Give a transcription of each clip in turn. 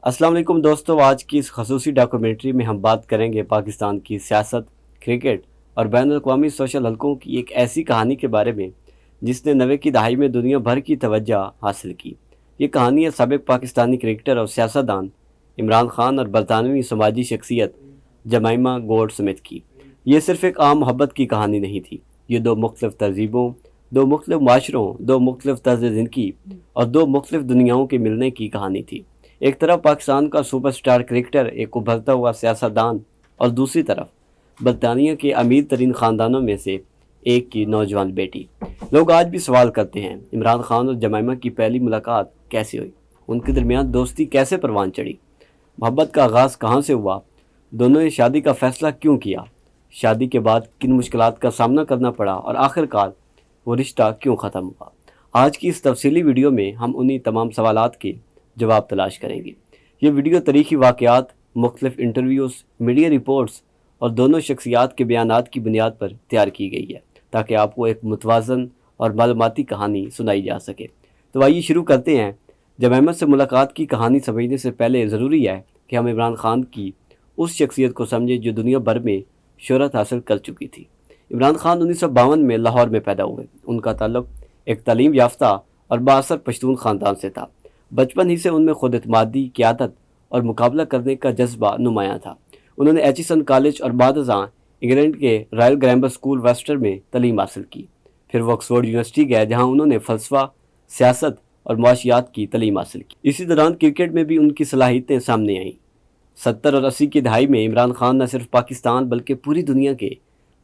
السلام علیکم دوستو، آج کی اس خصوصی ڈاکومنٹری میں ہم بات کریں گے پاکستان کی سیاست، کرکٹ اور بین الاقوامی سوشل حلقوں کی ایک ایسی کہانی کے بارے میں جس نے 90 کی دہائی میں دنیا بھر کی توجہ حاصل کی۔ یہ کہانی ہے سابق پاکستانی کرکٹر اور سیاستدان عمران خان اور برطانوی سماجی شخصیت جمائمہ گولڈ سمتھ کی۔ یہ صرف ایک عام محبت کی کہانی نہیں تھی، یہ دو مختلف تہذیبوں، دو مختلف معاشروں، دو مختلف طرز زندگی اور دو مختلف دنیاؤں کے ملنے کی کہانی تھی۔ ایک طرف پاکستان کا سپر سٹار کرکٹر، ایک ابھرتا ہوا سیاستدان، اور دوسری طرف برطانیہ کے امیر ترین خاندانوں میں سے ایک کی نوجوان بیٹی۔ لوگ آج بھی سوال کرتے ہیں، عمران خان اور جمائمہ کی پہلی ملاقات کیسے ہوئی؟ ان کے درمیان دوستی کیسے پروان چڑھی؟ محبت کا آغاز کہاں سے ہوا؟ دونوں نے شادی کا فیصلہ کیوں کیا؟ شادی کے بعد کن مشکلات کا سامنا کرنا پڑا اور آخرکار وہ رشتہ کیوں ختم ہوا؟ آج کی اس تفصیلی ویڈیو میں ہم انہی تمام سوالات کے جواب تلاش کریں گے۔ یہ ویڈیو تاریخی واقعات، مختلف انٹرویوز، میڈیا رپورٹس اور دونوں شخصیات کے بیانات کی بنیاد پر تیار کی گئی ہے تاکہ آپ کو ایک متوازن اور معلوماتی کہانی سنائی جا سکے۔ تو آئیے شروع کرتے ہیں۔ جمائمہ سے ملاقات کی کہانی سمجھنے سے پہلے ضروری ہے کہ ہم عمران خان کی اس شخصیت کو سمجھیں جو دنیا بھر میں شہرت حاصل کر چکی تھی۔ عمران خان 1952 میں لاہور میں پیدا ہوئے۔ ان کا تعلق ایک تعلیم یافتہ اور بااثر پشتون خاندان سے تھا۔ بچپن ہی سے ان میں خود اعتمادی، قیادت اور مقابلہ کرنے کا جذبہ نمایاں تھا۔ انہوں نے ایچیسن کالج اور بعد ازاں انگلینڈ کے رائل گرامر اسکول ویسٹر میں تعلیم حاصل کی۔ پھر وہ آکسفورڈ یونیورسٹی گئے جہاں انہوں نے فلسفہ، سیاست اور معاشیات کی تعلیم حاصل کی۔ اسی دوران کرکٹ میں بھی ان کی صلاحیتیں سامنے آئیں۔ 70 اور 80 کی دہائی میں عمران خان نہ صرف پاکستان بلکہ پوری دنیا کے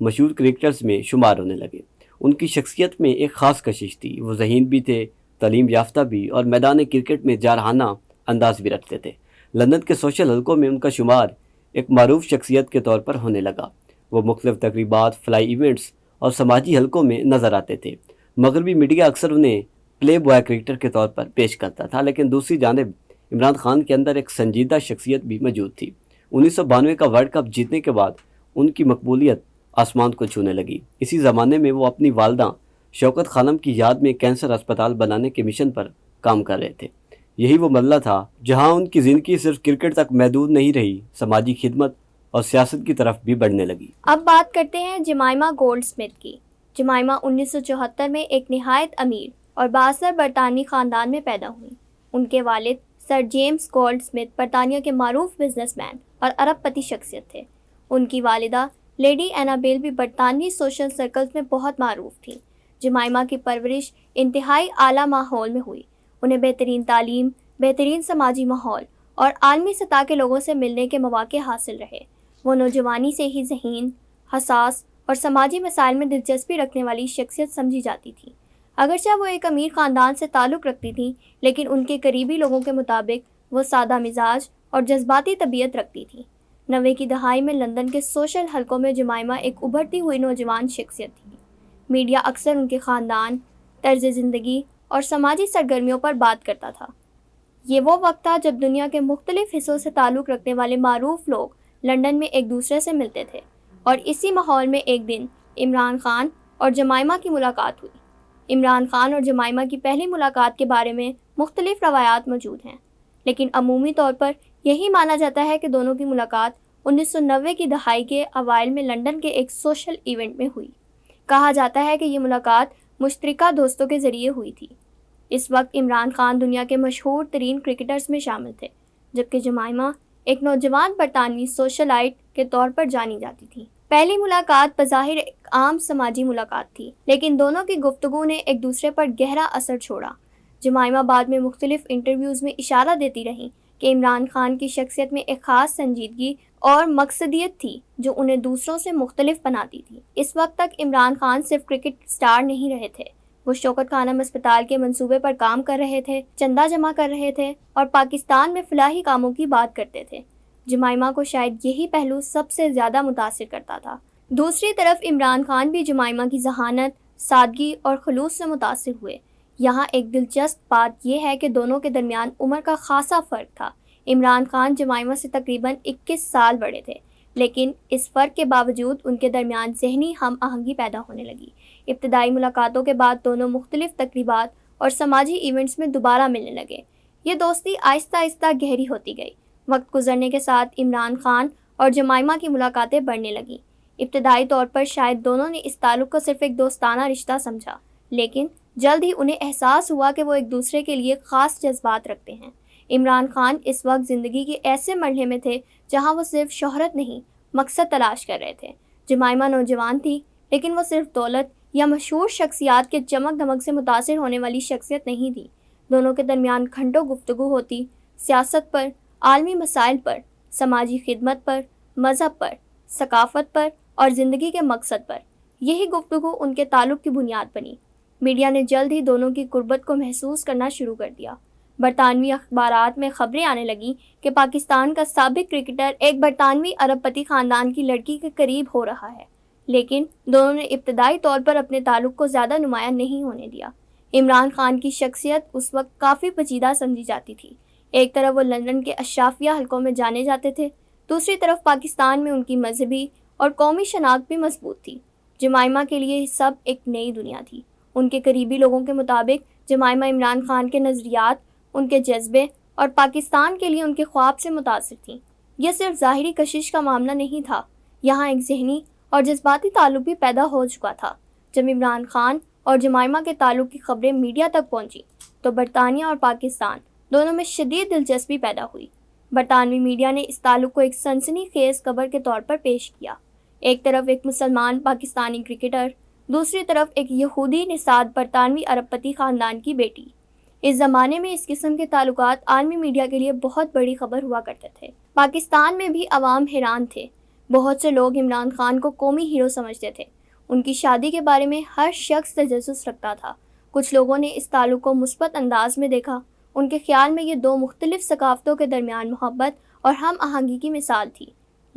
مشہور کرکٹرز میں شمار ہونے لگے۔ ان کی شخصیت میں ایک خاص کشش تھی، وہ ذہین بھی تھے، تعلیم یافتہ بھی، اور میدان کرکٹ میں جارحانہ انداز بھی رکھتے تھے۔ لندن کے سوشل حلقوں میں ان کا شمار ایک معروف شخصیت کے طور پر ہونے لگا۔ وہ مختلف تقریبات، فلائی ایونٹس اور سماجی حلقوں میں نظر آتے تھے۔ مغربی میڈیا اکثر انہیں پلے بوائے کرکٹر کے طور پر پیش کرتا تھا، لیکن دوسری جانب عمران خان کے اندر ایک سنجیدہ شخصیت بھی موجود تھی۔ 1992 کا ورلڈ کپ جیتنے کے بعد ان کی مقبولیت آسمان کو چھونے لگی۔ اسی زمانے میں وہ اپنی والدہ شوکت خانم کی یاد میں کینسر اسپتال بنانے کے مشن پر کام کر رہے تھے۔ یہی وہ مرحلہ تھا جہاں ان کی زندگی صرف کرکٹ تک محدود نہیں رہی، سماجی خدمت اور سیاست کی طرف بھی بڑھنے لگی۔ اب بات کرتے ہیں جمائمہ گولڈ سمتھ کی۔ جمائمہ 1974 میں ایک نہایت امیر اور بااثر برطانوی خاندان میں پیدا ہوئی۔ ان کے والد سر جیمز گولڈ سمتھ برطانیہ کے معروف بزنس مین اور ارب پتی شخصیت تھے۔ ان کی والدہ لیڈی اینابیل بھی برطانوی سوشل سرکلز میں بہت معروف تھیں۔ جمائمہ کی پرورش انتہائی اعلیٰ ماحول میں ہوئی۔ انہیں بہترین تعلیم، بہترین سماجی ماحول اور عالمی سطح کے لوگوں سے ملنے کے مواقع حاصل رہے۔ وہ نوجوانی سے ہی ذہین، حساس اور سماجی مسائل میں دلچسپی رکھنے والی شخصیت سمجھی جاتی تھی۔ اگرچہ وہ ایک امیر خاندان سے تعلق رکھتی تھیں، لیکن ان کے قریبی لوگوں کے مطابق وہ سادہ مزاج اور جذباتی طبیعت رکھتی تھیں۔ 90 کی دہائی میں لندن کے سوشل حلقوں میں جمائمہ ایک ابھرتی ہوئی نوجوان شخصیت تھی۔ میڈیا اکثر ان کے خاندان، طرز زندگی اور سماجی سرگرمیوں پر بات کرتا تھا۔ یہ وہ وقت تھا جب دنیا کے مختلف حصوں سے تعلق رکھنے والے معروف لوگ لندن میں ایک دوسرے سے ملتے تھے، اور اسی ماحول میں ایک دن عمران خان اور جمائمہ کی ملاقات ہوئی۔ عمران خان اور جمائمہ کی پہلی ملاقات کے بارے میں مختلف روایات موجود ہیں، لیکن عمومی طور پر یہی مانا جاتا ہے کہ دونوں کی ملاقات 1990 کی دہائی کے اوائل میں لندن کے ایک سوشل ایونٹ میں ہوئی۔ کہا جاتا ہے کہ یہ ملاقات مشترکہ دوستوں کے ذریعے ہوئی تھی۔ اس وقت عمران خان دنیا کے مشہور ترین کرکٹرز میں شامل تھے، جبکہ جمائمہ ایک نوجوان برطانوی سوشلائٹ کے طور پر جانی جاتی تھی۔ پہلی ملاقات بظاہر ایک عام سماجی ملاقات تھی، لیکن دونوں کی گفتگو نے ایک دوسرے پر گہرا اثر چھوڑا۔ جمائمہ بعد میں مختلف انٹرویوز میں اشارہ دیتی رہیں کہ عمران خان کی شخصیت میں ایک خاص سنجیدگی اور مقصدیت تھی جو انہیں دوسروں سے مختلف بناتی تھی۔ اس وقت تک عمران خان صرف کرکٹ سٹار نہیں رہے تھے، وہ شوکت خانم اسپتال کے منصوبے پر کام کر رہے تھے، چندہ جمع کر رہے تھے اور پاکستان میں فلاحی کاموں کی بات کرتے تھے۔ جمائمہ کو شاید یہی پہلو سب سے زیادہ متاثر کرتا تھا۔ دوسری طرف عمران خان بھی جمائمہ کی ذہانت، سادگی اور خلوص سے متاثر ہوئے۔ یہاں ایک دلچسپ بات یہ ہے کہ دونوں کے درمیان عمر کا خاصا فرق تھا۔ عمران خان جمائمہ سے تقریباً 21 سال بڑے تھے، لیکن اس فرق کے باوجود ان کے درمیان ذہنی ہم آہنگی پیدا ہونے لگی۔ ابتدائی ملاقاتوں کے بعد دونوں مختلف تقریبات اور سماجی ایونٹس میں دوبارہ ملنے لگے۔ یہ دوستی آہستہ آہستہ گہری ہوتی گئی۔ وقت گزرنے کے ساتھ عمران خان اور جمائمہ کی ملاقاتیں بڑھنے لگیں۔ ابتدائی طور پر شاید دونوں نے اس تعلق کو صرف ایک دوستانہ رشتہ سمجھا، لیکن جلد ہی انہیں احساس ہوا کہ وہ ایک دوسرے کے لیے خاص جذبات رکھتے ہیں۔ عمران خان اس وقت زندگی کے ایسے مرحلے میں تھے جہاں وہ صرف شہرت نہیں، مقصد تلاش کر رہے تھے۔ جمائمہ نوجوان تھی، لیکن وہ صرف دولت یا مشہور شخصیات کے چمک دمک سے متاثر ہونے والی شخصیت نہیں تھی۔ دونوں کے درمیان گھنٹوں گفتگو ہوتی، سیاست پر، عالمی مسائل پر، سماجی خدمت پر، مذہب پر، ثقافت پر اور زندگی کے مقصد پر۔ یہی گفتگو ان کے تعلق کی بنیاد بنی۔ میڈیا نے جلد ہی دونوں کی قربت کو محسوس کرنا شروع کر دیا۔ برطانوی اخبارات میں خبریں آنے لگیں کہ پاکستان کا سابق کرکٹر ایک برطانوی ارب پتی خاندان کی لڑکی کے قریب ہو رہا ہے، لیکن دونوں نے ابتدائی طور پر اپنے تعلق کو زیادہ نمایاں نہیں ہونے دیا۔ عمران خان کی شخصیت اس وقت کافی پیچیدہ سمجھی جاتی تھی۔ ایک طرف وہ لندن کے اشرافیہ حلقوں میں جانے جاتے تھے، دوسری طرف پاکستان میں ان کی مذہبی اور قومی شناخت بھی مضبوط تھی۔ جمائمہ کے لیے یہ سب ایک نئی دنیا تھی۔ ان کے قریبی لوگوں کے مطابق جمائمہ عمران خان کے نظریات، ان کے جذبے اور پاکستان کے لیے ان کے خواب سے متاثر تھیں۔ یہ صرف ظاہری کشش کا معاملہ نہیں تھا، یہاں ایک ذہنی اور جذباتی تعلق بھی پیدا ہو چکا تھا۔ جب عمران خان اور جمائمہ کے تعلق کی خبریں میڈیا تک پہنچیں تو برطانیہ اور پاکستان دونوں میں شدید دلچسپی پیدا ہوئی۔ برطانوی میڈیا نے اس تعلق کو ایک سنسنی خیز خبر کے طور پر پیش کیا۔ ایک طرف ایک مسلمان پاکستانی کرکٹر، دوسری طرف ایک یہودی نژاد برطانوی ارب پتی خاندان کی بیٹی۔ اس زمانے میں اس قسم کے تعلقات عالمی میڈیا کے لیے بہت بڑی خبر ہوا کرتے تھے۔ پاکستان میں بھی عوام حیران تھے۔ بہت سے لوگ عمران خان کو قومی ہیرو سمجھتے تھے۔ ان کی شادی کے بارے میں ہر شخص تجسس رکھتا تھا۔ کچھ لوگوں نے اس تعلق کو مثبت انداز میں دیکھا۔ ان کے خیال میں یہ دو مختلف ثقافتوں کے درمیان محبت اور ہم آہنگی کی مثال تھی،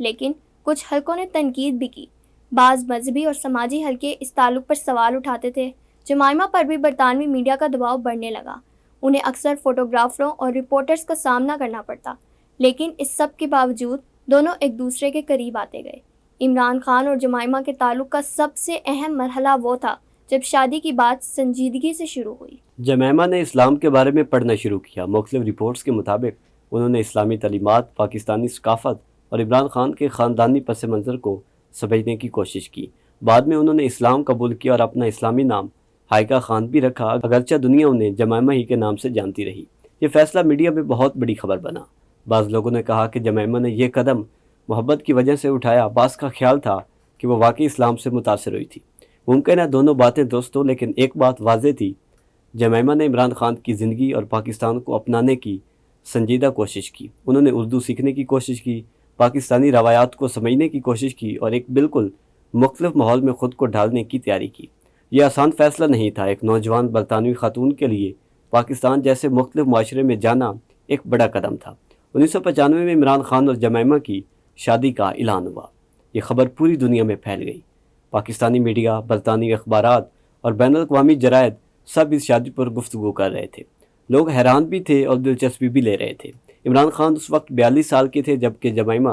لیکن کچھ حلقوں نے تنقید بھی کی۔ بعض مذہبی اور سماجی حلقے اس تعلق پر سوال اٹھاتے تھے۔ جمائمہ پر بھی برطانوی میڈیا کا دباؤ بڑھنے لگا۔ انہیں اکثر فوٹوگرافروں اور رپورٹرز کا سامنا کرنا پڑتا، لیکن اس سب کے باوجود دونوں ایک دوسرے کے قریب آتے گئے۔ عمران خان اور جمائمہ کے تعلق کا سب سے اہم مرحلہ وہ تھا جب شادی کی بات سنجیدگی سے شروع ہوئی۔ جمائمہ نے اسلام کے بارے میں پڑھنا شروع کیا۔ مختلف رپورٹس کے مطابق انہوں نے اسلامی تعلیمات، پاکستانی ثقافت اور عمران خان کے خاندانی پس منظر کو سمجھنے کی کوشش کی۔ بعد میں انہوں نے اسلام قبول کیا اور اپنا اسلامی نام ہائیکہ خان بھی رکھا، اگرچہ دنیا انہیں جمائمہ ہی کے نام سے جانتی رہی۔ یہ فیصلہ میڈیا میں بہت بڑی خبر بنا۔ بعض لوگوں نے کہا کہ جمائمہ نے یہ قدم محبت کی وجہ سے اٹھایا، بعض کا خیال تھا کہ وہ واقعی اسلام سے متاثر ہوئی تھی۔ ممکن ہے دونوں باتیں درست ہوں، لیکن ایک بات واضح تھی، جمائمہ نے عمران خان کی زندگی اور پاکستان کو اپنانے کی سنجیدہ کوشش کی۔ انہوں نے اردو سیکھنے کی کوشش کی، پاکستانی روایات کو سمجھنے کی کوشش کی اور ایک بالکل مختلف ماحول میں خود کو ڈھالنے کی تیاری کی۔ یہ آسان فیصلہ نہیں تھا۔ ایک نوجوان برطانوی خاتون کے لیے پاکستان جیسے مختلف معاشرے میں جانا ایک بڑا قدم تھا۔ 1995 میں عمران خان اور جمائمہ کی شادی کا اعلان ہوا۔ یہ خبر پوری دنیا میں پھیل گئی۔ پاکستانی میڈیا، برطانوی اخبارات اور بین الاقوامی جرائد سب اس شادی پر گفتگو کر رہے تھے۔ لوگ حیران بھی تھے اور دلچسپی بھی لے رہے تھے۔ عمران خان اس وقت 42 سال کے تھے، جبکہ جمائمہ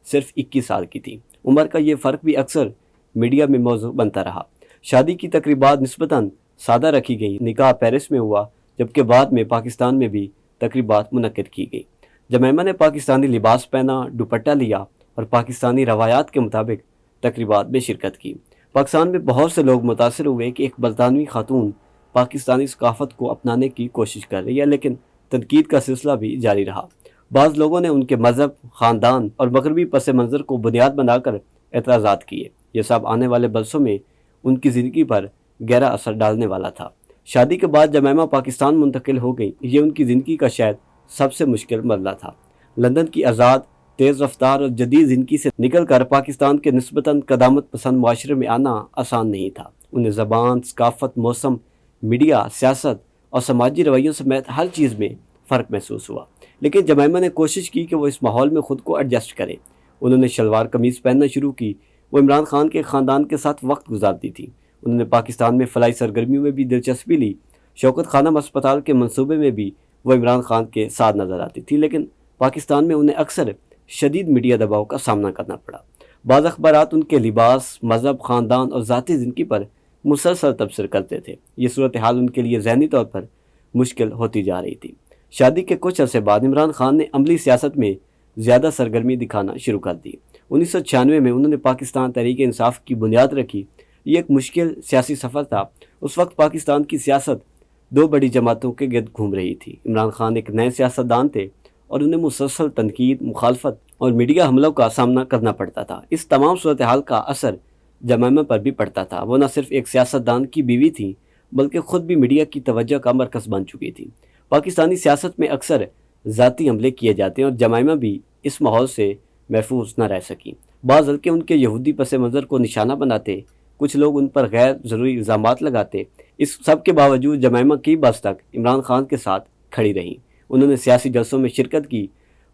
صرف 21 سال کی تھی۔ عمر کا یہ فرق بھی اکثر میڈیا میں موضوع بنتا رہا۔ شادی کی تقریبات نسبتاً سادہ رکھی گئی۔ نکاح پیرس میں ہوا، جبکہ بعد میں پاکستان میں بھی تقریبات منعقد کی گئی۔ جمائمہ نے پاکستانی لباس پہنا، دوپٹہ لیا اور پاکستانی روایات کے مطابق تقریبات میں شرکت کی۔ پاکستان میں بہت سے لوگ متاثر ہوئے کہ ایک برطانوی خاتون پاکستانی ثقافت کو اپنانے کی کوشش کر رہی ہے، لیکن تنقید کا سلسلہ بھی جاری رہا۔ بعض لوگوں نے ان کے مذہب، خاندان اور مغربی پس منظر کو بنیاد بنا کر اعتراضات کیے۔ یہ سب آنے والے برسوں میں ان کی زندگی پر گہرا اثر ڈالنے والا تھا۔ شادی کے بعد جمائمہ پاکستان منتقل ہو گئی۔ یہ ان کی زندگی کا شاید سب سے مشکل مرحلہ تھا۔ لندن کی آزاد، تیز رفتار اور جدید زندگی سے نکل کر پاکستان کے نسبتاً قدامت پسند معاشرے میں آنا آسان نہیں تھا۔ انہیں زبان، ثقافت، موسم، میڈیا، سیاست اور سماجی رویوں سمیت ہر چیز میں فرق محسوس ہوا، لیکن جمائمہ نے کوشش کی کہ وہ اس ماحول میں خود کو ایڈجسٹ کرے۔ انہوں نے شلوار قمیض پہننا شروع کی۔ وہ عمران خان کے خاندان کے ساتھ وقت گزارتی تھی۔ انہوں نے پاکستان میں فلاحی سرگرمیوں میں بھی دلچسپی لی۔ شوکت خانم ہسپتال کے منصوبے میں بھی وہ عمران خان کے ساتھ نظر آتی تھی، لیکن پاکستان میں انہیں اکثر شدید میڈیا دباؤ کا سامنا کرنا پڑا۔ بعض اخبارات ان کے لباس، مذہب، خاندان اور ذاتی زندگی پر مسلسل تبصرہ کرتے تھے۔ یہ صورتحال ان کے لیے ذہنی طور پر مشکل ہوتی جا رہی تھی۔ شادی کے کچھ عرصے بعد عمران خان نے عملی سیاست میں زیادہ سرگرمی دکھانا شروع کر دی۔ 1996 میں انہوں نے پاکستان تحریک انصاف کی بنیاد رکھی۔ یہ ایک مشکل سیاسی سفر تھا۔ اس وقت پاکستان کی سیاست دو بڑی جماعتوں کے گرد گھوم رہی تھی۔ عمران خان ایک نئے سیاستدان تھے اور انہیں مسلسل تنقید، مخالفت اور میڈیا حملوں کا سامنا کرنا پڑتا تھا۔ اس تمام صورتحال کا اثر جمائمہ پر بھی پڑتا تھا۔ وہ نہ صرف ایک سیاستدان کی بیوی تھیں بلکہ خود بھی میڈیا کی توجہ کا مرکز بن چکی تھی۔ پاکستانی سیاست میں اکثر ذاتی حملے کیے جاتے ہیں اور جمائمہ بھی اس ماحول سے محفوظ نہ رہ سکیں۔ بعض حلقے ان کے یہودی پس منظر کو نشانہ بناتے، کچھ لوگ ان پر غیر ضروری الزامات لگاتے۔ اس سب کے باوجود جمائمہ کئی برس تک عمران خان کے ساتھ کھڑی رہیں۔ انہوں نے سیاسی جلسوں میں شرکت کی،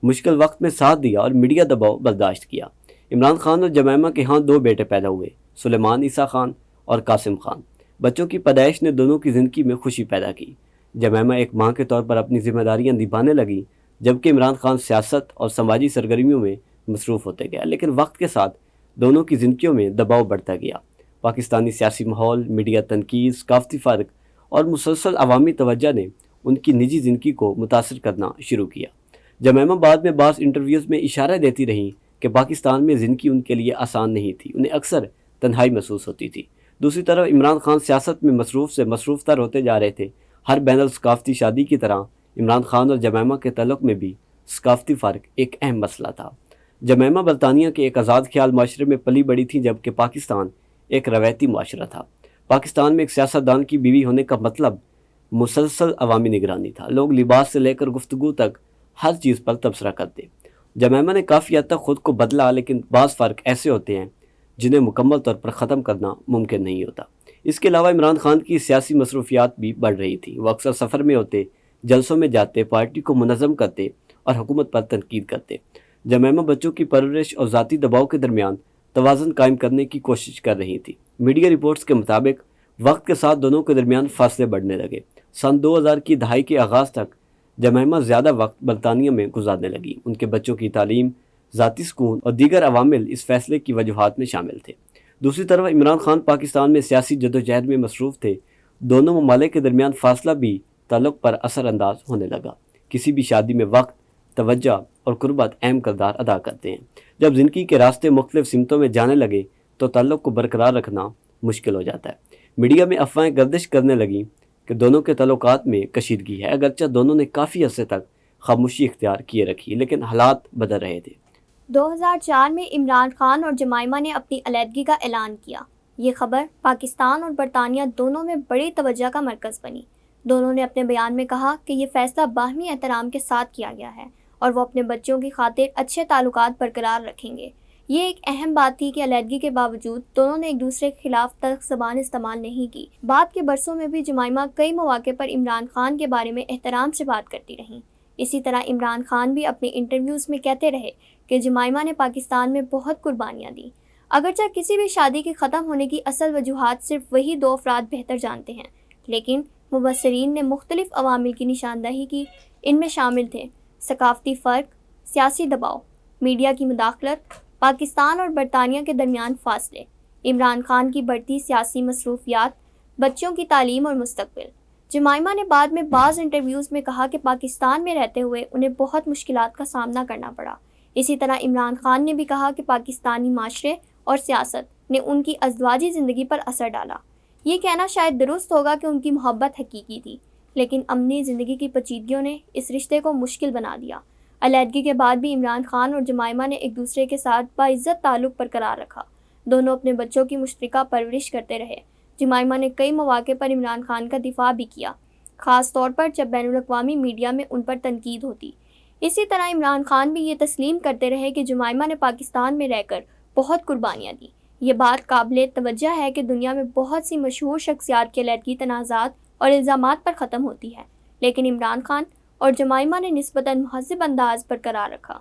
مشکل وقت میں ساتھ دیا اور میڈیا دباؤ برداشت کیا۔ عمران خان اور جمائمہ کے ہاں دو بیٹے پیدا ہوئے، سلیمان عیسیٰ خان اور قاسم خان۔ بچوں کی پیدائش نے دونوں کی زندگی میں خوشی پیدا کی۔ جمائمہ ایک ماں کے طور پر اپنی ذمہ داریاں نبھانے لگی، جبکہ عمران خان سیاست اور سماجی سرگرمیوں میں مصروف ہوتے گیا۔ لیکن وقت کے ساتھ دونوں کی زندگیوں میں دباؤ بڑھتا گیا۔ پاکستانی سیاسی ماحول، میڈیا تنقید، ثقافتی فرق اور مسلسل عوامی توجہ نے ان کی نجی زندگی کو متاثر کرنا شروع کیا۔ جمائمہ بعد میں بعض انٹرویوز میں اشارہ دیتی رہیں کہ پاکستان میں زندگی ان کے لیے آسان نہیں تھی، انہیں اکثر تنہائی محسوس ہوتی تھی۔ دوسری طرف عمران خان سیاست میں مصروف سے مصروف تر ہوتے جا رہے تھے۔ ہر بین الثقافتی شادی کی طرح عمران خان اور جمائمہ کے تعلق میں بھی ثقافتی فرق ایک اہم مسئلہ تھا۔ جمائمہ برطانیہ کے ایک آزاد خیال معاشرے میں پلی بڑی تھی، جبکہ پاکستان ایک روایتی معاشرہ تھا۔ پاکستان میں ایک سیاستدان کی بیوی ہونے کا مطلب مسلسل عوامی نگرانی تھا۔ لوگ لباس سے لے کر گفتگو تک ہر چیز پر تبصرہ کرتے۔ جمائمہ نے کافی حد تک خود کو بدلا، لیکن بعض فرق ایسے ہوتے ہیں جنہیں مکمل طور پر ختم کرنا ممکن نہیں ہوتا۔ اس کے علاوہ عمران خان کی سیاسی مصروفیات بھی بڑھ رہی تھیں۔ وہ اکثر سفر میں ہوتے، جلسوں میں جاتے، پارٹی کو منظم کرتے اور حکومت پر تنقید کرتے۔ جمائمہ بچوں کی پرورش اور ذاتی دباؤ کے درمیان توازن قائم کرنے کی کوشش کر رہی تھی۔ میڈیا رپورٹس کے مطابق وقت کے ساتھ دونوں کے درمیان فاصلے بڑھنے لگے۔ سن 2000 کی دہائی کے آغاز تک جمائمہ زیادہ وقت برطانیہ میں گزارنے لگی۔ ان کے بچوں کی تعلیم، ذاتی سکون اور دیگر عوامل اس فیصلے کی وجوہات میں شامل تھے۔ دوسری طرف عمران خان پاکستان میں سیاسی جدوجہد میں مصروف تھے۔ دونوں ممالک کے درمیان فاصلہ بھی تعلق پر اثر انداز ہونے لگا۔ کسی بھی شادی میں وقت، توجہ اور قربت اہم کردار ادا کرتے ہیں۔ جب زندگی کے راستے مختلف سمتوں میں جانے لگے تو تعلق کو برقرار رکھنا مشکل ہو جاتا ہے۔ میڈیا میں افواہیں گردش کرنے لگیں کہ دونوں کے تعلقات میں کشیدگی ہے۔ اگرچہ دونوں نے کافی عرصے تک خاموشی اختیار کیے رکھی، لیکن حالات بدل رہے تھے۔ 2004 میں عمران خان اور جمائمہ نے اپنی علیحدگی کا اعلان کیا۔ یہ خبر پاکستان اور برطانیہ دونوں میں بڑی توجہ کا مرکز بنی۔ دونوں نے اپنے بیان میں کہا کہ یہ فیصلہ باہمی احترام کے ساتھ کیا گیا ہے اور وہ اپنے بچوں کی خاطر اچھے تعلقات برقرار رکھیں گے۔ یہ ایک اہم بات تھی کہ علیحدگی کے باوجود دونوں نے ایک دوسرے کے خلاف تلخ زبان استعمال نہیں کی۔ بعد کے برسوں میں بھی جمائمہ کئی مواقع پر عمران خان کے بارے میں احترام سے بات کرتی رہیں۔ اسی طرح عمران خان بھی اپنے انٹرویوز میں کہتے رہے کہ جمائمہ نے پاکستان میں بہت قربانیاں دیں۔ اگرچہ کسی بھی شادی کے ختم ہونے کی اصل وجوہات صرف وہی دو افراد بہتر جانتے ہیں، لیکن مبصرین نے مختلف عوامل کی نشاندہی کی۔ ان میں شامل تھے ثقافتی فرق، سیاسی دباؤ، میڈیا کی مداخلت، پاکستان اور برطانیہ کے درمیان فاصلے، عمران خان کی بڑھتی سیاسی مصروفیات، بچوں کی تعلیم اور مستقبل۔ جمائمہ نے بعد میں بعض انٹرویوز میں کہا کہ پاکستان میں رہتے ہوئے انہیں بہت مشکلات کا سامنا کرنا پڑا۔ اسی طرح عمران خان نے بھی کہا کہ پاکستانی معاشرے اور سیاست نے ان کی ازدواجی زندگی پر اثر ڈالا۔ یہ کہنا شاید درست ہوگا کہ ان کی محبت حقیقی تھی، لیکن عملی زندگی کی پیچیدگیوں نے اس رشتے کو مشکل بنا دیا۔ علیحدگی کے بعد بھی عمران خان اور جمائمہ نے ایک دوسرے کے ساتھ باعزت تعلق برقرار رکھا۔ دونوں اپنے بچوں کی مشترکہ پرورش کرتے رہے۔ جمائمہ نے کئی مواقع پر عمران خان کا دفاع بھی کیا، خاص طور پر جب بین الاقوامی میڈیا میں ان پر تنقید ہوتی۔ اسی طرح عمران خان بھی یہ تسلیم کرتے رہے کہ جمائمہ نے پاکستان میں رہ کر بہت قربانیاں دیں۔ یہ بات قابل توجہ ہے کہ دنیا میں بہت سی مشہور شخصیات کی علیحدگی تنازعات اور الزامات پر ختم ہوتی ہے، لیکن عمران خان اور جمائمہ نے نسبتاً مہذب انداز برقرار رکھا۔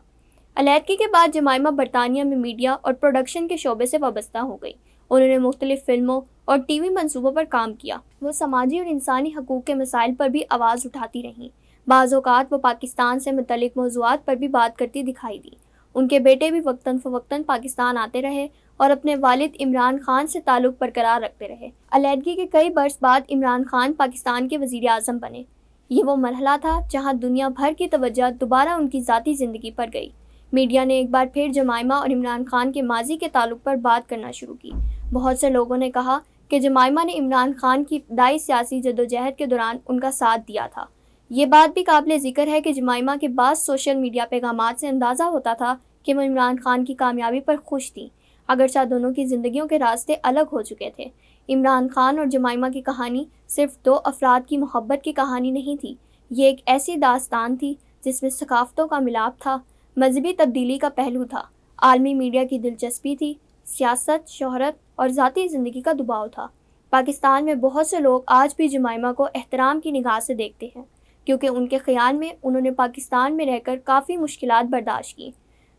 علیحدگی کے بعد جمائمہ برطانیہ میں میڈیا اور پروڈکشن کے شعبے سے وابستہ ہو گئی۔ انہوں نے مختلف فلموں اور ٹی وی منصوبوں پر کام کیا۔ وہ سماجی اور انسانی حقوق کے مسائل پر بھی آواز اٹھاتی رہیں۔ بعض اوقات وہ پاکستان سے متعلق موضوعات پر بھی بات کرتی دکھائی دی۔ ان کے بیٹے بھی وقتاً فوقتاً پاکستان آتے رہے اور اپنے والد عمران خان سے تعلق برقرار رکھتے رہے۔ علیحدگی کے کئی برس بعد عمران خان پاکستان کے وزیر اعظم بنے۔ یہ وہ مرحلہ تھا جہاں دنیا بھر کی توجہ دوبارہ ان کی ذاتی زندگی پر گئی۔ میڈیا نے ایک بار پھر جمائمہ اور عمران خان کے ماضی کے تعلق پر بات کرنا شروع کی۔ بہت سے لوگوں نے کہا کہ جمائمہ نے عمران خان کی ابتدائی سیاسی جدوجہد کے دوران ان کا ساتھ دیا تھا۔ یہ بات بھی قابل ذکر ہے کہ جمائمہ کے بعض سوشل میڈیا پیغامات سے اندازہ ہوتا تھا کہ وہ عمران خان کی کامیابی پر خوش تھیں، اگرچہ دونوں کی زندگیوں کے راستے الگ ہو چکے تھے۔ عمران خان اور جمائمہ کی کہانی صرف دو افراد کی محبت کی کہانی نہیں تھی، یہ ایک ایسی داستان تھی جس میں ثقافتوں کا ملاپ تھا، مذہبی تبدیلی کا پہلو تھا، عالمی میڈیا کی دلچسپی تھی، سیاست، شہرت اور ذاتی زندگی کا دباؤ تھا۔ پاکستان میں بہت سے لوگ آج بھی جمائمہ کو احترام کی نگاہ سے دیکھتے ہیں، کیونکہ ان کے خیال میں انہوں نے پاکستان میں رہ کر کافی مشکلات برداشت کی۔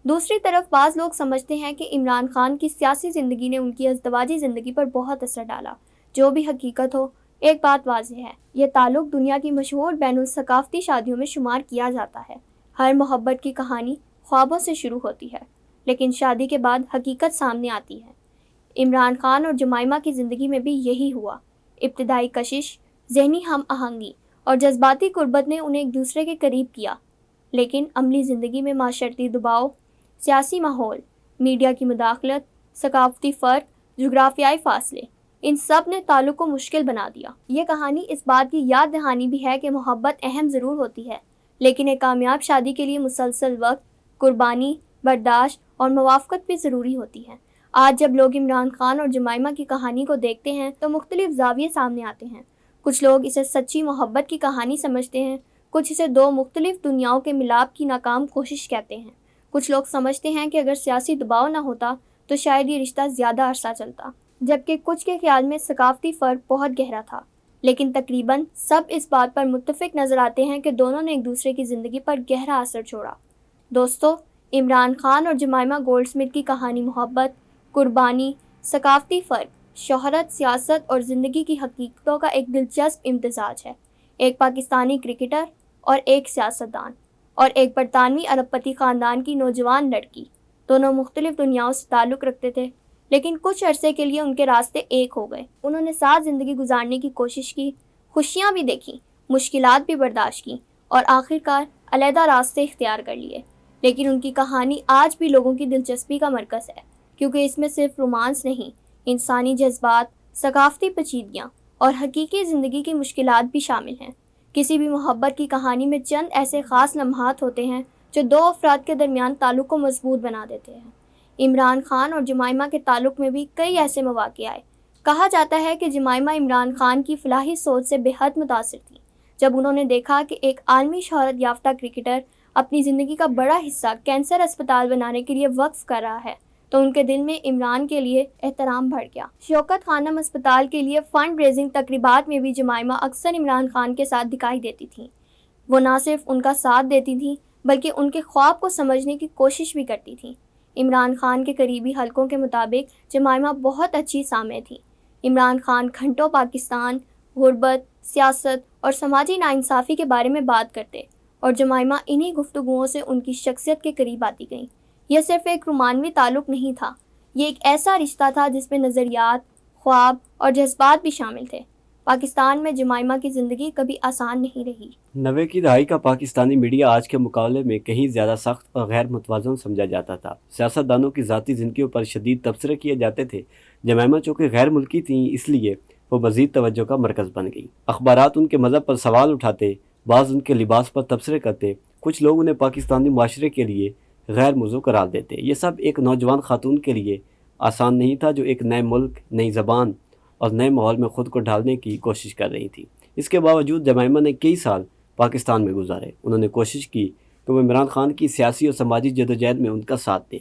دوسری طرف بعض لوگ سمجھتے ہیں کہ عمران خان کی سیاسی زندگی نے ان کی ازدواجی زندگی پر بہت اثر ڈالا۔ جو بھی حقیقت ہو، ایک بات واضح ہے، یہ تعلق دنیا کی مشہور بین الثقافتی شادیوں میں شمار کیا جاتا ہے۔ ہر محبت کی کہانی خوابوں سے شروع ہوتی ہے، لیکن شادی کے بعد حقیقت سامنے آتی ہے۔ عمران خان اور جمائمہ کی زندگی میں بھی یہی ہوا۔ ابتدائی کشش، ذہنی ہم آہنگی اور جذباتی قربت نے انہیں ایک دوسرے کے قریب کیا، لیکن عملی زندگی میں معاشرتی دباؤ، سیاسی ماحول، میڈیا کی مداخلت، ثقافتی فرق، جغرافیائی فاصلے، ان سب نے تعلق کو مشکل بنا دیا۔ یہ کہانی اس بات کی یاد دہانی بھی ہے کہ محبت اہم ضرور ہوتی ہے، لیکن ایک کامیاب شادی کے لیے مسلسل وقت، قربانی، برداشت اور موافقت بھی ضروری ہوتی ہے۔ آج جب لوگ عمران خان اور جمائمہ کی کہانی کو دیکھتے ہیں تو مختلف زاویے سامنے آتے ہیں۔ کچھ لوگ اسے سچی محبت کی کہانی سمجھتے ہیں، کچھ اسے دو مختلف دنیاؤں کے ملاپ کی ناکام کوشش کہتے ہیں۔ کچھ لوگ سمجھتے ہیں کہ اگر سیاسی دباؤ نہ ہوتا تو شاید یہ رشتہ زیادہ عرصہ چلتا، جبکہ کچھ کے خیال میں ثقافتی فرق بہت گہرا تھا۔ لیکن تقریباً سب اس بات پر متفق نظر آتے ہیں کہ دونوں نے ایک دوسرے کی زندگی پر گہرا اثر چھوڑا۔ دوستو، عمران خان اور جمائمہ گولڈ سمتھ کی کہانی محبت، قربانی، ثقافتی فرق، شہرت، سیاست اور زندگی کی حقیقتوں کا ایک دلچسپ امتزاج ہے۔ ایک پاکستانی کرکٹر اور ایک سیاستدان، اور ایک برطانوی ارب پتی خاندان کی نوجوان لڑکی، دونوں مختلف دنیاؤں سے تعلق رکھتے تھے، لیکن کچھ عرصے کے لیے ان کے راستے ایک ہو گئے۔ انہوں نے ساتھ زندگی گزارنے کی کوشش کی، خوشیاں بھی دیکھیں، مشکلات بھی برداشت کی، اور آخرکار علیحدہ راستے اختیار کر لیے۔ لیکن ان کی کہانی آج بھی لوگوں کی دلچسپی کا مرکز ہے، کیونکہ اس میں صرف رومانس نہیں، انسانی جذبات، ثقافتی پیچیدگیاں اور حقیقی زندگی کی مشکلات بھی شامل ہیں۔ کسی بھی محبت کی کہانی میں چند ایسے خاص لمحات ہوتے ہیں جو دو افراد کے درمیان تعلق کو مضبوط بنا دیتے ہیں۔ عمران خان اور جمائمہ کے تعلق میں بھی کئی ایسے مواقع آئے۔ کہا جاتا ہے کہ جمائمہ عمران خان کی فلاحی سوچ سے بے حد متاثر تھی۔ جب انہوں نے دیکھا کہ ایک عالمی شہرت یافتہ کرکٹر اپنی زندگی کا بڑا حصہ کینسر اسپتال بنانے کے لیے وقف کر رہا ہے تو ان کے دل میں عمران کے لیے احترام بڑھ گیا۔ شوکت خانم اسپتال کے لیے فنڈ ریزنگ تقریبات میں بھی جمائمہ اکثر عمران خان کے ساتھ دکھائی دیتی تھیں۔ وہ نہ صرف ان کا ساتھ دیتی تھیں بلکہ ان کے خواب کو سمجھنے کی کوشش بھی کرتی تھیں۔ عمران خان کے قریبی حلقوں کے مطابق جمائمہ بہت اچھی سامع تھی۔ عمران خان گھنٹوں پاکستان، غربت، سیاست اور سماجی ناانصافی کے بارے میں بات کرتے، اور جمائمہ انہی گفتگوؤں سے ان کی شخصیت کے قریب آتی گئیں۔ یہ صرف ایک رومانوی تعلق نہیں تھا، یہ ایک ایسا رشتہ تھا جس میں نظریات، خواب اور جذبات بھی شامل تھے۔ پاکستان میں جمائمہ کی زندگی کبھی آسان نہیں رہی۔ 90 کی دہائی کا پاکستانی میڈیا آج کے مقابلے میں کہیں زیادہ سخت اور غیر متوازن سمجھا جاتا تھا۔ سیاستدانوں کی ذاتی زندگیوں پر شدید تبصرے کیے جاتے تھے۔ جمائمہ چونکہ غیر ملکی تھیں، اس لیے وہ مزید توجہ کا مرکز بن گئی۔ اخبارات ان کے مذہب پر سوال اٹھاتے، بعض ان کے لباس پر تبصرے کرتے، کچھ لوگ انہیں پاکستانی معاشرے کے لیے غیر موزوں قرار دیتے۔ یہ سب ایک نوجوان خاتون کے لیے آسان نہیں تھا جو ایک نئے ملک، نئی زبان اور نئے ماحول میں خود کو ڈھالنے کی کوشش کر رہی تھی۔ اس کے باوجود جمائمہ نے کئی سال پاکستان میں گزارے۔ انہوں نے کوشش کی کہ وہ عمران خان کی سیاسی اور سماجی جدوجہد میں ان کا ساتھ دیں۔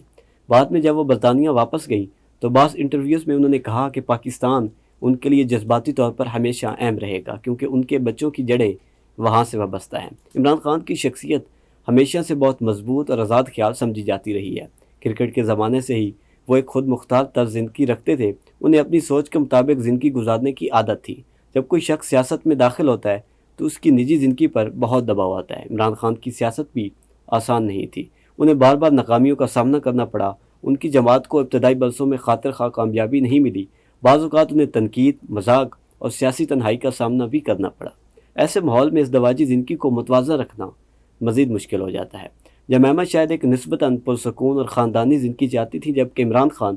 بعد میں جب وہ برطانیہ واپس گئی تو بعض انٹرویوز میں انہوں نے کہا کہ پاکستان ان کے لیے جذباتی طور پر ہمیشہ اہم رہے گا، کیونکہ ان کے بچوں کی جڑیں وہاں سے وابستہ ہیں۔ عمران خان کی شخصیت ہمیشہ سے بہت مضبوط اور آزاد خیال سمجھی جاتی رہی ہے۔ کرکٹ کے زمانے سے ہی وہ ایک خود مختار طرز زندگی رکھتے تھے۔ انہیں اپنی سوچ کے مطابق زندگی گزارنے کی عادت تھی۔ جب کوئی شخص سیاست میں داخل ہوتا ہے تو اس کی نجی زندگی پر بہت دباؤ آتا ہے۔ عمران خان کی سیاست بھی آسان نہیں تھی۔ انہیں بار بار ناکامیوں کا سامنا کرنا پڑا۔ ان کی جماعت کو ابتدائی برسوں میں خاطر خواہ کامیابی نہیں ملی۔ بعض اوقات انہیں تنقید، مذاق اور سیاسی تنہائی کا سامنا بھی کرنا پڑا۔ ایسے ماحول میں ازدواجی زندگی کو متوازن رکھنا مزید مشکل ہو جاتا ہے۔ جمائمہ شاید ایک نسبتاً پرسکون اور خاندانی زندگی چاہتی تھی، جبکہ عمران خان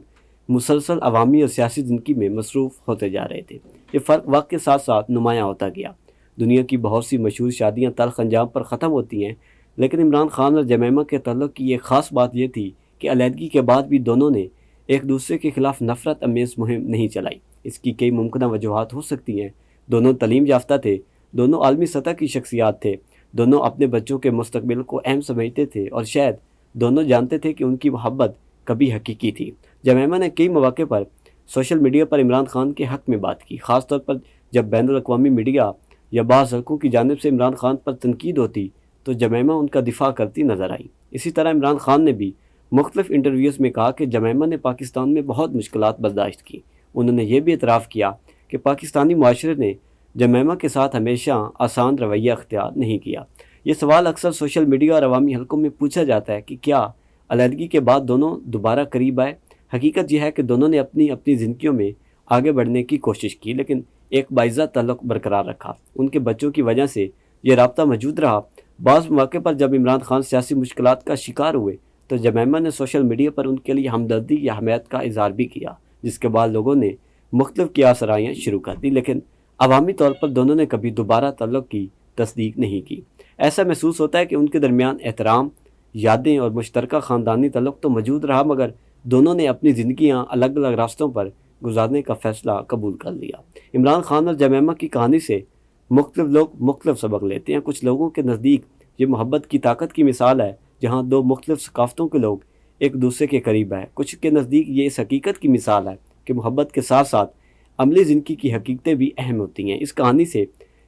مسلسل عوامی اور سیاسی زندگی میں مصروف ہوتے جا رہے تھے۔ یہ فرق وقت کے ساتھ ساتھ نمایاں ہوتا گیا۔ دنیا کی بہت سی مشہور شادیاں تلخ انجام پر ختم ہوتی ہیں، لیکن عمران خان اور جمائمہ کے تعلق کی ایک خاص بات یہ تھی کہ علیحدگی کے بعد بھی دونوں نے ایک دوسرے کے خلاف نفرت امیز مہم نہیں چلائی۔ اس کی کئی ممکنہ وجوہات ہو سکتی ہیں۔ دونوں تعلیم یافتہ تھے، دونوں عالمی سطح کی شخصیات تھے، دونوں اپنے بچوں کے مستقبل کو اہم سمجھتے تھے، اور شاید دونوں جانتے تھے کہ ان کی محبت کبھی حقیقی تھی۔ جمائمہ نے کئی مواقع پر سوشل میڈیا پر عمران خان کے حق میں بات کی، خاص طور پر جب بین الاقوامی میڈیا یا بعض حلقوں کی جانب سے عمران خان پر تنقید ہوتی تو جمائمہ ان کا دفاع کرتی نظر آئی۔ اسی طرح عمران خان نے بھی مختلف انٹرویوز میں کہا کہ جمائمہ نے پاکستان میں بہت مشکلات برداشت کی۔ انہوں نے یہ بھی اعتراف کیا کہ پاکستانی معاشرے نے جمائمہ کے ساتھ ہمیشہ آسان رویہ اختیار نہیں کیا۔ یہ سوال اکثر سوشل میڈیا اور عوامی حلقوں میں پوچھا جاتا ہے کہ کیا علیحدگی کے بعد دونوں دوبارہ قریب آئے؟ حقیقت یہ ہے کہ دونوں نے اپنی زندگیوں میں آگے بڑھنے کی کوشش کی، لیکن ایک باعزت تعلق برقرار رکھا۔ ان کے بچوں کی وجہ سے یہ رابطہ موجود رہا۔ بعض مواقع پر جب عمران خان سیاسی مشکلات کا شکار ہوئے تو جمائمہ نے سوشل میڈیا پر ان کے لیے ہمدردی یا حمایت کا اظہار بھی کیا، جس کے بعد لوگوں نے مختلف قیاس آرائیاں شروع کر دی، لیکن عوامی طور پر دونوں نے کبھی دوبارہ تعلق کی تصدیق نہیں کی۔ ایسا محسوس ہوتا ہے کہ ان کے درمیان احترام، یادیں اور مشترکہ خاندانی تعلق تو موجود رہا، مگر دونوں نے اپنی زندگیاں الگ الگ راستوں پر گزارنے کا فیصلہ قبول کر لیا۔ عمران خان اور جمائمہ کی کہانی سے مختلف لوگ مختلف سبق لیتے ہیں۔ کچھ لوگوں کے نزدیک یہ محبت کی طاقت کی مثال ہے، جہاں دو مختلف ثقافتوں کے لوگ ایک دوسرے کے قریب ہیں۔ کچھ کے نزدیک یہ اس حقیقت کی مثال ہے کہ محبت کے ساتھ ساتھ عملی زندگی کی حقیقتیں بھی اہم ہوتی ہیں۔ اس کہانی سے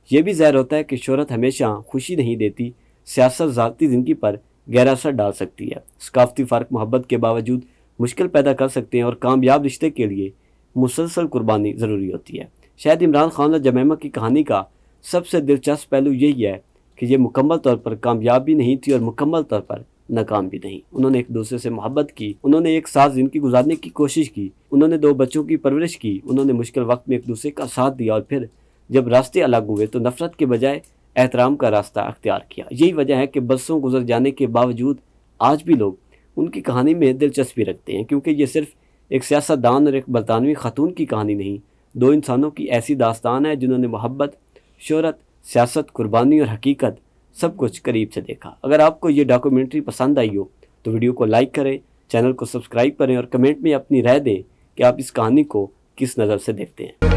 یہ بھی ظاہر ہوتا ہے کہ شہرت ہمیشہ خوشی نہیں دیتی، سیاست ذاتی زندگی پر گہرا اثر ڈال سکتی ہے۔ ثقافتی فرق محبت کے باوجود مشکل پیدا کر سکتے ہیں، اور کامیاب رشتے کے لیے مسلسل قربانی ضروری ہوتی ہے۔ شاید عمران خان اور جمائمہ کی کہانی کا سب سے دلچسپ پہلو یہی ہے کہ یہ مکمل طور پر کامیاب بھی نہیں تھی اور مکمل طور پر ناکام بھی نہیں۔ انہوں نے ایک دوسرے سے محبت کی، انہوں نے ایک ساتھ زندگی گزارنے کی کوشش کی، انہوں نے 2 بچوں کی پرورش کی، انہوں نے مشکل وقت میں ایک دوسرے کا ساتھ دیا، اور پھر جب راستے الگ ہوئے تو نفرت کے بجائے احترام کا راستہ اختیار کیا۔ یہی وجہ ہے کہ برسوں گزر جانے کے باوجود آج بھی لوگ ان کی کہانی میں دلچسپی رکھتے ہیں، کیونکہ یہ صرف ایک سیاست دان اور ایک برطانوی خاتون کی کہانی نہیں، 2 انسانوں کی ایسی داستان ہے جنہوں نے محبت، شہرت، سیاست، قربانی اور حقیقت سب کچھ قریب سے دیکھا۔ اگر آپ کو یہ ڈاکومنٹری پسند آئی ہو تو ویڈیو کو لائک کریں، چینل کو سبسکرائب کریں اور کمنٹ میں اپنی رائے دیں کہ آپ اس کہانی کو کس نظر سے دیکھتے ہیں۔